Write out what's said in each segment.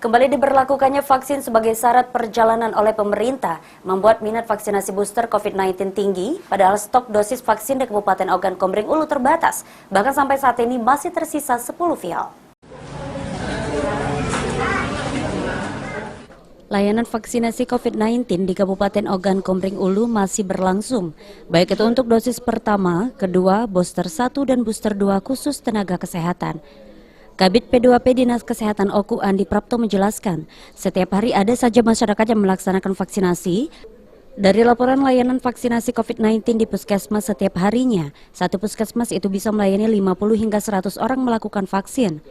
Kembali diberlakukannya vaksin sebagai syarat perjalanan oleh pemerintah membuat minat vaksinasi booster COVID-19 tinggi, padahal stok dosis vaksin di Kabupaten Ogan Komering Ulu terbatas. Bahkan sampai saat ini masih tersisa 10 vial. Layanan vaksinasi COVID-19 di Kabupaten Ogan Komering Ulu masih berlangsung, baik itu untuk dosis pertama, kedua, booster 1 dan booster 2 khusus tenaga kesehatan. Kabid P2P Dinas Kesehatan Oku Andi Prapto menjelaskan, setiap hari ada saja masyarakat yang melaksanakan vaksinasi. Dari laporan layanan vaksinasi COVID-19 di puskesmas setiap harinya, satu puskesmas itu bisa melayani 50 hingga 100 orang melakukan vaksin.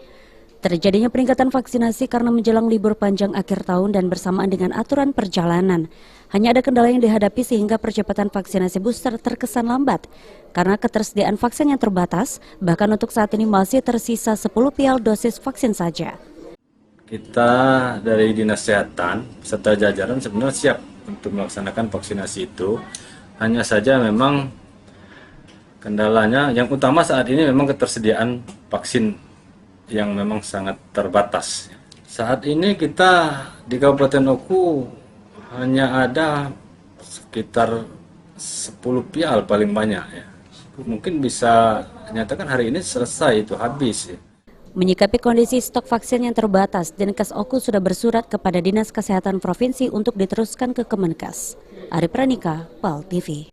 Terjadinya peningkatan vaksinasi karena menjelang libur panjang akhir tahun dan bersamaan dengan aturan perjalanan. Hanya ada kendala yang dihadapi sehingga percepatan vaksinasi booster terkesan lambat. Karena ketersediaan vaksin yang terbatas, bahkan untuk saat ini masih tersisa 10 vial dosis vaksin saja. Kita dari Dinas Kesehatan serta jajaran sebenarnya siap untuk melaksanakan vaksinasi itu. Hanya saja memang kendalanya yang utama saat ini memang ketersediaan vaksin yang memang sangat terbatas. Saat ini kita di Kabupaten Oku hanya ada sekitar 10 vial paling banyak ya. Mungkin bisa nyatakan hari ini selesai itu habis ya. Menyikapi kondisi stok vaksin yang terbatas, Dinkes Oku sudah bersurat kepada Dinas Kesehatan Provinsi untuk diteruskan ke Kemenkes. Ari Pranika, PAL TV.